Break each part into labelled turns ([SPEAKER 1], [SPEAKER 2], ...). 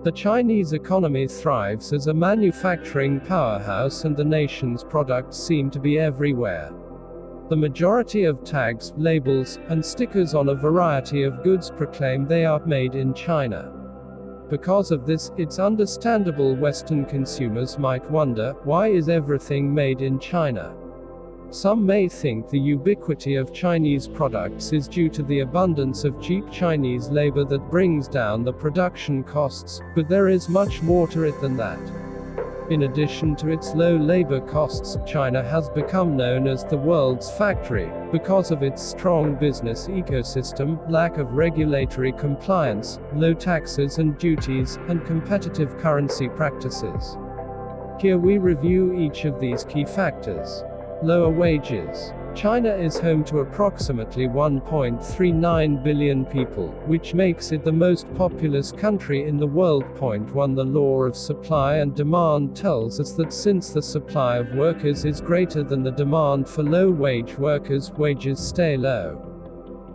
[SPEAKER 1] The Chinese economy thrives as a manufacturing powerhouse, and the nation's products seem to be everywhere. The majority of tags, labels, and stickers on a variety of goods proclaim they are made in China. Because of this, it's understandable Western consumers might wonder, why is everything made in China? Some may think the ubiquity of Chinese products is due to the abundance of cheap Chinese labor that brings down the production costs, but there is much more to it than that. In addition to its low labor costs, China has become known as the world's factory, because of its strong business ecosystem, lack of regulatory compliance, low taxes and duties, and competitive currency practices. Here we review each of these key factors. Lower wages. China is home to approximately 1.39 billion people, which makes it the most populous country in the world. Point 1. The law of supply and demand tells us that since the supply of workers is greater than the demand for low-wage workers, wages stay low.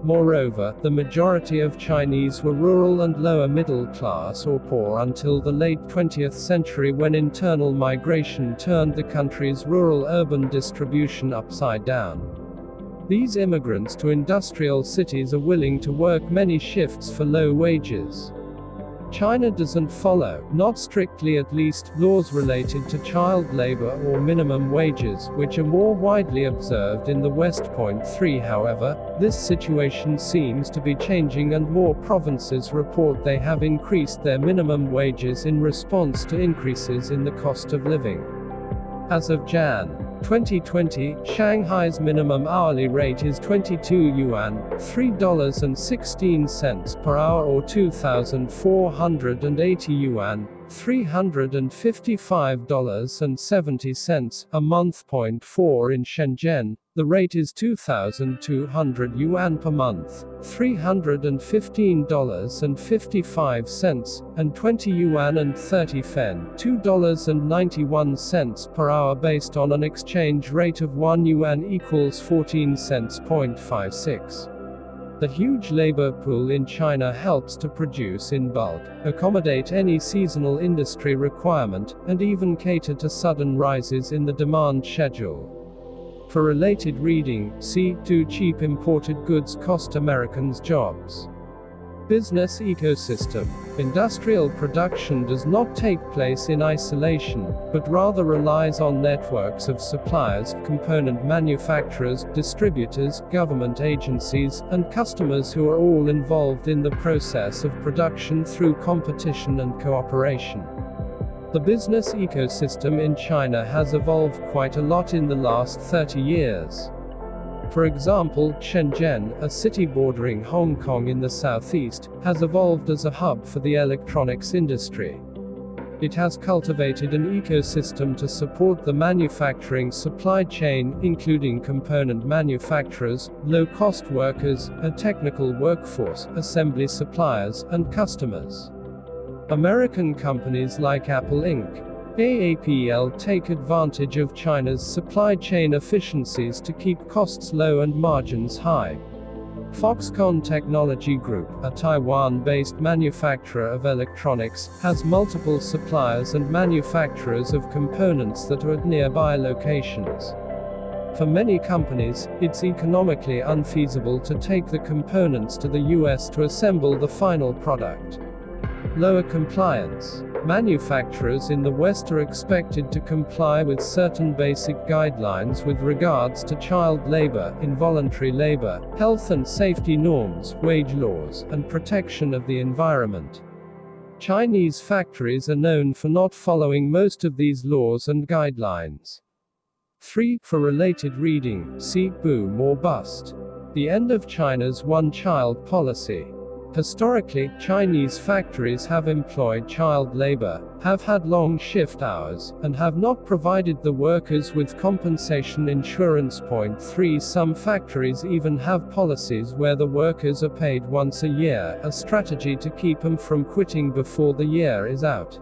[SPEAKER 1] Moreover, the majority of Chinese were rural and lower middle class or poor until the late 20th century, when internal migration turned the country's rural-urban distribution upside down. These immigrants to industrial cities are willing to work many shifts for low wages. China doesn't follow, not strictly at least, laws related to child labor or minimum wages, which are more widely observed in the West. Point 3. However, this situation seems to be changing, and more provinces report they have increased their minimum wages in response to increases in the cost of living. As of Jan. 2020, Shanghai's minimum hourly rate is 22 yuan, $3.16 per hour, or 2,480 yuan, $355.70 a month. Point 4. In Shenzhen, the rate is 2,200 yuan per month, $315.55, and 20 yuan and 30 fen, $2.91 per hour, based on an exchange rate of 1 yuan equals 14 cents. Point 56. The huge labor pool in China helps to produce in bulk, accommodate any seasonal industry requirement, and even cater to sudden rises in the demand schedule. For related reading, see, Do cheap imported goods cost Americans jobs? Business ecosystem. Industrial production does not take place in isolation, but rather relies on networks of suppliers, component manufacturers, distributors, government agencies, and customers who are all involved in the process of production through competition and cooperation. The business ecosystem in China has evolved quite a lot in the last 30 years. For example, Shenzhen, a city bordering Hong Kong in the southeast, has evolved as a hub for the electronics industry. It has cultivated an ecosystem to support the manufacturing supply chain, including component manufacturers, low-cost workers, a technical workforce, assembly suppliers, and customers. American companies like Apple Inc. AAPL take advantage of China's supply chain efficiencies to keep costs low and margins high. Foxconn Technology Group, a Taiwan-based manufacturer of electronics, has multiple suppliers and manufacturers of components that are at nearby locations. For many companies, it's economically unfeasible to take the components to the US to assemble the final product. Lower compliance. Manufacturers in the West are expected to comply with certain basic guidelines with regards to child labor, involuntary labor, health and safety norms, wage laws, and protection of the environment. Chinese factories are known for not following most of these laws and guidelines. 3. For related reading, see Boom or Bust. The end of China's one-child policy. Historically, Chinese factories have employed child labor, have had long shift hours, and have not provided the workers with compensation insurance. Point 3. Some factories even have policies where the workers are paid once a year, a strategy to keep them from quitting before the year is out.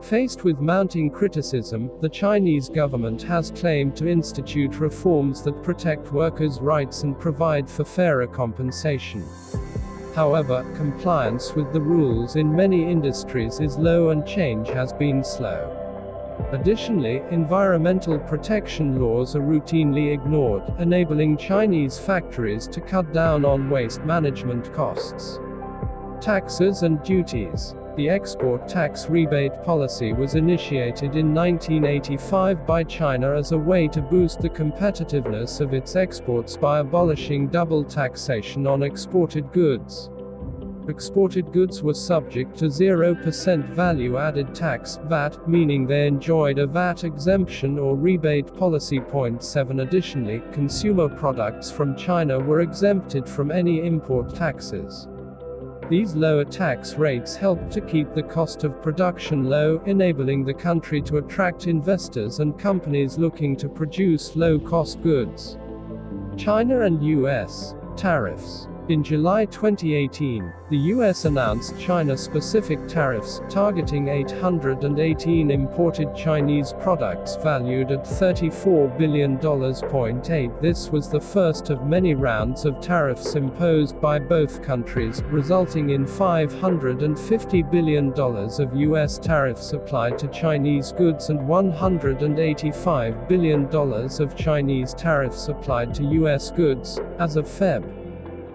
[SPEAKER 1] Faced with mounting criticism, the Chinese government has claimed to institute reforms that protect workers' rights and provide for fairer compensation. However, compliance with the rules in many industries is low and change has been slow. Additionally, environmental protection laws are routinely ignored, enabling Chinese factories to cut down on waste management costs. Taxes and duties. The export tax rebate policy was initiated in 1985 by China as a way to boost the competitiveness of its exports by abolishing double taxation on exported goods. Exported goods were subject to 0% value-added tax, VAT, meaning they enjoyed a VAT exemption or rebate policy. 7 Additionally, consumer products from China were exempted from any import taxes. These lower tax rates helped to keep the cost of production low, enabling the country to attract investors and companies looking to produce low-cost goods. China and U.S. tariffs. In July 2018, the U.S. announced China-specific tariffs, targeting 818 imported Chinese products valued at $34 billion. 8 This was the first of many rounds of tariffs imposed by both countries, resulting in $550 billion of U.S. tariffs applied to Chinese goods and $185 billion of Chinese tariffs applied to U.S. goods, as of Feb.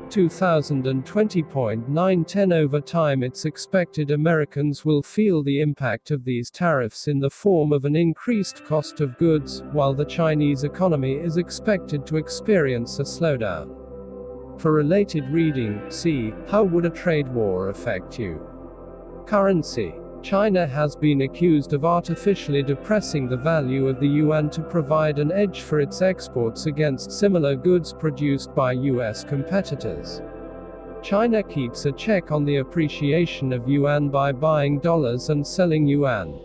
[SPEAKER 1] 2020. 9-10 Over time, it's expected Americans will feel the impact of these tariffs in the form of an increased cost of goods, while the Chinese economy is expected to experience a slowdown. For related reading, see, How would a trade war affect you? Currency. China has been accused of artificially depressing the value of the yuan to provide an edge for its exports against similar goods produced by U.S. competitors. China keeps a check on the appreciation of yuan by buying dollars and selling yuan.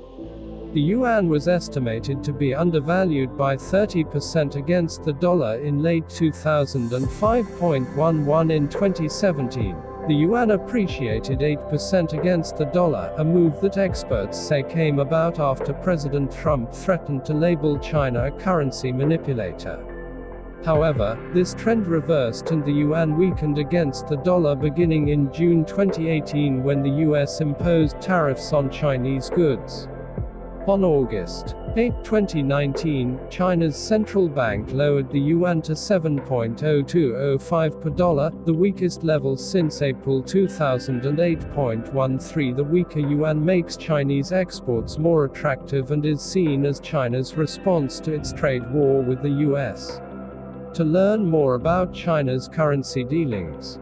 [SPEAKER 1] The yuan was estimated to be undervalued by 30% against the dollar in late 2005. 11 In 2017. The yuan appreciated 8% against the dollar, a move that experts say came about after President Trump threatened to label China a currency manipulator. However, this trend reversed and the yuan weakened against the dollar beginning in June 2018 when the US imposed tariffs on Chinese goods. On August 8, 2019, China's central bank lowered the yuan to 7.0205 per dollar, the weakest level since April 2008. 13 The weaker yuan makes Chinese exports more attractive and is seen as China's response to its trade war with the US. To learn more about China's currency dealings,